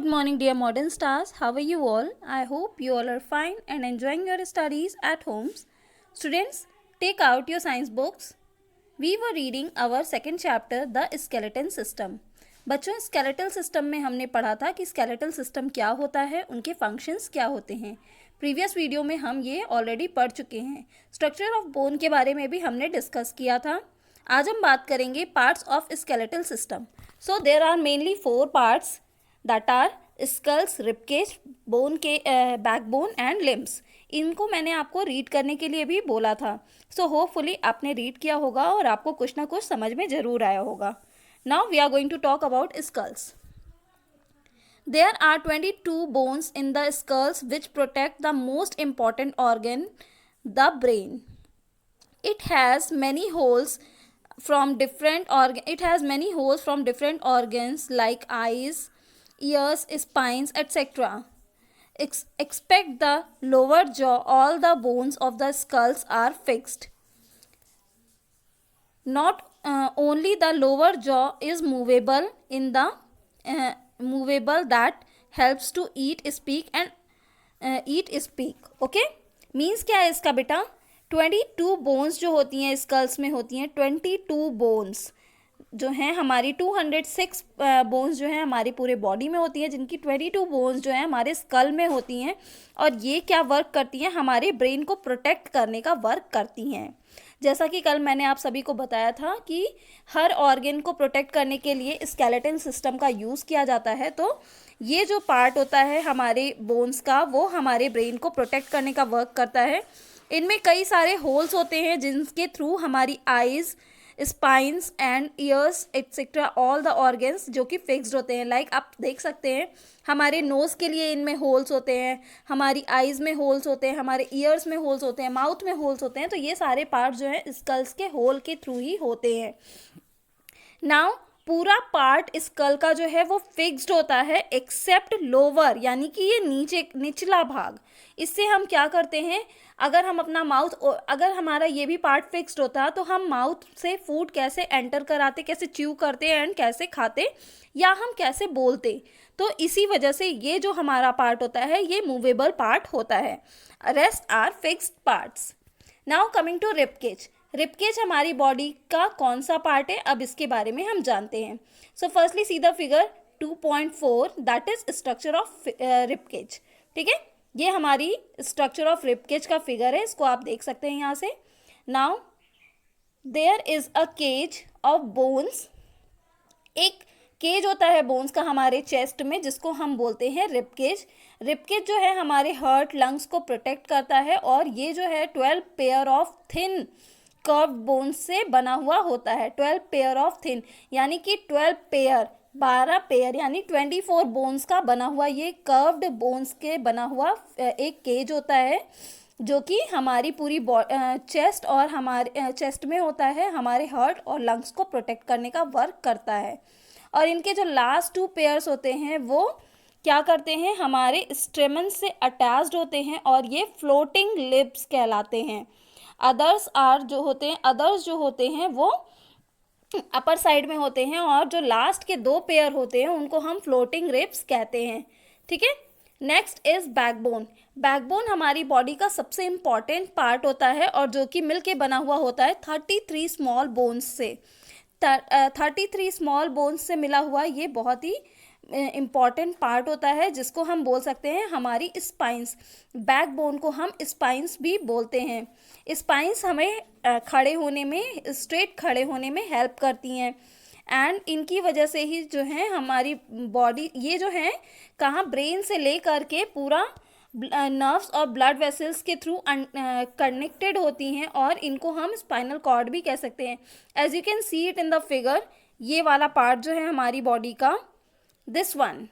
good morning, dear modern stars. How are you all? I hope you all are fine and enjoying your studies at homes. Students, take out your science books. We were reading our second chapter, The Skeleton System. बच्चों, skeletal system में हमने पढ़ा था कि skeletal system क्या होता है, उनके फंक्शंस क्या होते हैं. प्रीवियस वीडियो में हम ये ऑलरेडी पढ़ चुके हैं. स्ट्रक्चर ऑफ बोन के बारे में भी हमने डिस्कस किया था. आज हम बात करेंगे parts of skeletal system. So there are mainly 4 parts that are skulls, ribcage, bone के बैकबोन एंड लिम्स. इनको मैंने आपको रीड करने के लिए भी बोला था. सो होपफुली आपने रीड किया होगा और आपको कुछ ना कुछ समझ में ज़रूर आया होगा. Now we are going to talk about skulls. There are 22 bones in the skulls which protect the most important organ, the brain. It has many holes from different organs like eyes, ears, spines, etc. Except the lower jaw, all the bones of the skulls are fixed. Not only the lower jaw is movable in the movable that helps to eat, speak and okay. Means क्या है इसका बेटा? 22 bones जो होती हैं sculls में होती हैं, 22 बोन्स जो हैं हमारी 206 बोन्स जो हैं हमारी पूरे बॉडी में होती हैं, जिनकी 22 बोन्स जो हैं हमारे स्कल में होती हैं. और ये क्या वर्क करती हैं? हमारे ब्रेन को प्रोटेक्ट करने का वर्क करती हैं. जैसा कि कल मैंने आप सभी को बताया था कि हर ऑर्गन को प्रोटेक्ट करने के लिए स्केलेटल सिस्टम का यूज़ किया जाता है. तो ये जो पार्ट होता है हमारे बोन्स का, वो हमारे ब्रेन को प्रोटेक्ट करने का वर्क करता है. इनमें कई सारे होल्स होते हैं जिनके थ्रू हमारी eyes, spines and years etcetera all the organs जो कि फिक्स्ड होते हैं. लाइक आप देख सकते हैं हमारे नोज़ के लिए इनमें होल्स होते हैं, हमारी आइज़ में होल्स होते हैं, हमारे ईयर्स में होल्स होते हैं, माउथ में होल्स होते हैं. तो ये सारे पार्ट जो हैं स्कल्स के होल के थ्रू ही होते हैं. नाउ पूरा पार्ट स्कल का जो है वो फिक्स्ड होता है एक्सेप्ट लोअर, यानी कि ये निचला भाग. इससे हम क्या करते हैं, अगर हम अपना माउथ, अगर हमारा ये भी पार्ट फिक्स्ड होता तो हम माउथ से फूड कैसे एंटर कराते, कैसे च्यू करते एंड कैसे खाते या हम कैसे बोलते. तो इसी वजह से ये जो हमारा पार्ट होता है ये मूवेबल पार्ट होता है. Rest are fixed parts. Now coming to ribcage. Ribcage हमारी बॉडी का कौन सा पार्ट है, अब इसके बारे में हम जानते हैं. So firstly see the figure 2.4 that is structure of ribcage. ठीक है, ये हमारी स्ट्रक्चर ऑफ रिबकेज का फिगर है, इसको आप देख सकते हैं यहाँ से. Now there is a cage of bones. एक केज होता है बोन्स का हमारे चेस्ट में जिसको हम बोलते हैं रिबकेज. रिबकेज जो है हमारे हार्ट, लंग्स को प्रोटेक्ट करता है और ये जो है 12 pair of thin curved bones से बना हुआ होता है. 12 पेयर ऑफ थिन यानी कि 12 पेयर 12 पेयर यानी 24 बोन्स का बना हुआ ये कर्व्ड बोन्स के बना हुआ एक केज होता है जो कि हमारी पूरी चेस्ट और हमारे चेस्ट में होता है, हमारे हार्ट और लंग्स को प्रोटेक्ट करने का वर्क करता है. और इनके जो लास्ट 2 पेयर्स होते हैं वो क्या करते हैं, हमारे स्टेमन से अटैच्ड होते हैं और ये फ्लोटिंग लिप्स कहलाते हैं. अदर्स जो होते हैं वो अपर साइड में होते हैं और जो लास्ट के 2 पेयर होते हैं उनको हम फ्लोटिंग रिब्स कहते हैं. ठीक है. Next is backbone. बैकबोन हमारी बॉडी का सबसे इम्पॉर्टेंट पार्ट होता है और जो कि मिलके बना हुआ होता है 33 स्मॉल बोन्स से. 33 स्मॉल बोन्स से मिला हुआ ये बहुत ही इम्पॉर्टेंट पार्ट होता है जिसको हम बोल सकते हैं हमारी स्पाइंस. बैकबोन को हम स्पाइंस भी बोलते हैं. स्पाइंस हमें खड़े होने में, स्ट्रेट खड़े होने में हेल्प करती हैं एंड इनकी वजह से ही जो है हमारी बॉडी ये जो है कहाँ ब्रेन से ले करके पूरा नर्व्स और ब्लड वेसल्स के थ्रू कनेक्टेड होती हैं और इनको हम स्पाइनल कॉर्ड भी कह सकते हैं. As you can see it in the figure, ये वाला पार्ट जो है हमारी बॉडी का, दिस वन,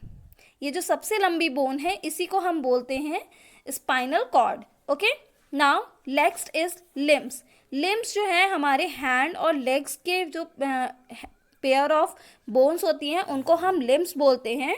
ये जो सबसे लंबी बोन है इसी को हम बोलते हैं spinal cord. Okay. Now next is limbs. Limbs जो है हमारे हैंड और लेग्स के जो पेयर ऑफ बोन्स होती हैं उनको हम लिम्स बोलते हैं.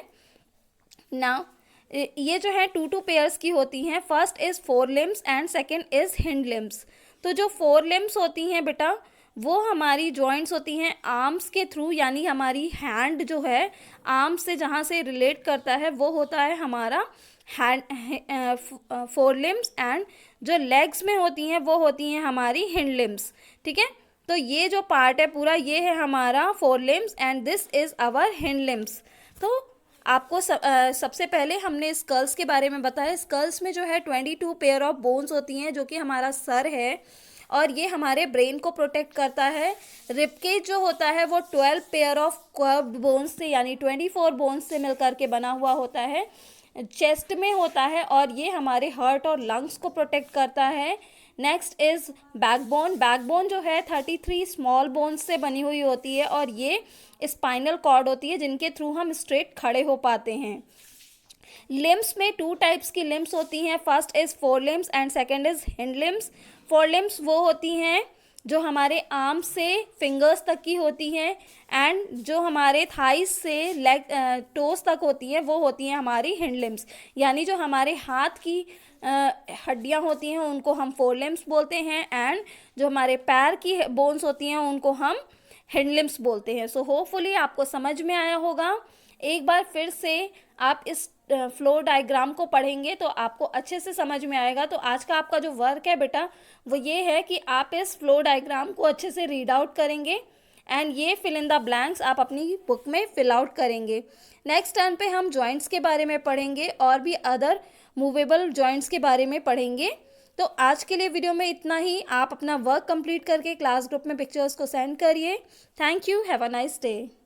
नाउ ये जो है 2 पेयर्स की होती हैं. First is 4 limbs and second is hind limbs. तो जो 4 लिम्स होती हैं बेटा वो हमारी जॉइंट्स होती हैं आर्म्स के थ्रू, यानी हमारी हैंड जो है आर्म से जहाँ से रिलेट करता है वो होता है हमारा हैंड फोर लिम्स, एंड जो लेग्स में होती हैं वो होती हैं हमारी हिंड लिम्स। ठीक है, तो ये जो पार्ट है पूरा ये है हमारा fore limbs and this is our hind limbs. तो आपको सबसे पहले हमने स्कल्स के बारे में बताया। स्कल्स में जो है 22 पेयर ऑफ बोन्स होती हैं जो कि हमारा सर है और ये हमारे ब्रेन को प्रोटेक्ट करता है। रिबकेज जो होता है वो 12 पेयर ऑफ कर्व्ड बोन्स से यानी 24 बोन्स से मिलकर के बना हुआ होता है। चेस्ट में होता है और ये हमारे हार्ट और लंग्स को प्रोटेक्ट करता है। Next is backbone. बैकबोन जो है 33 स्मॉल बोन्स से बनी हुई होती है और ये स्पाइनल कॉर्ड होती है जिनके थ्रू हम स्ट्रेट खड़े हो पाते हैं। लिम्स में 2 टाइप्स की लिम्स होती हैं, first is four limbs and second is hind limbs. Four limbs वो होती हैं जो हमारे आर्म से फिंगर्स तक की होती हैं एंड जो हमारे थाइस से लेग टोस तक होती हैं वो होती हैं हमारी हिंड लिम्स। यानी जो हमारे हाथ की हड्डियां होती हैं उनको हम फोर लिम्स बोलते हैं एंड जो हमारे पैर की बोन्स होती हैं उनको हम हिंड लिम्स बोलते हैं। सो होपफुली आपको समझ में आया होगा। एक बार फिर से आप इस फ्लो डायग्राम को पढ़ेंगे तो आपको अच्छे से समझ में आएगा। तो आज का आपका जो वर्क है बेटा वो ये है कि आप इस फ्लो डायग्राम को अच्छे से रीड आउट करेंगे एंड ये फिल इन द ब्लैंक्स आप अपनी बुक में फिल आउट करेंगे। नेक्स्ट टर्न पे हम जॉइंट्स के बारे में पढ़ेंगे और भी अदर मूवेबल जॉइंट्स के बारे में पढ़ेंगे। तो आज के लिए वीडियो में इतना ही। आप अपना वर्क कंप्लीट करके क्लास ग्रुप में पिक्चर्स को सेंड करिए। Thank you, have a nice day.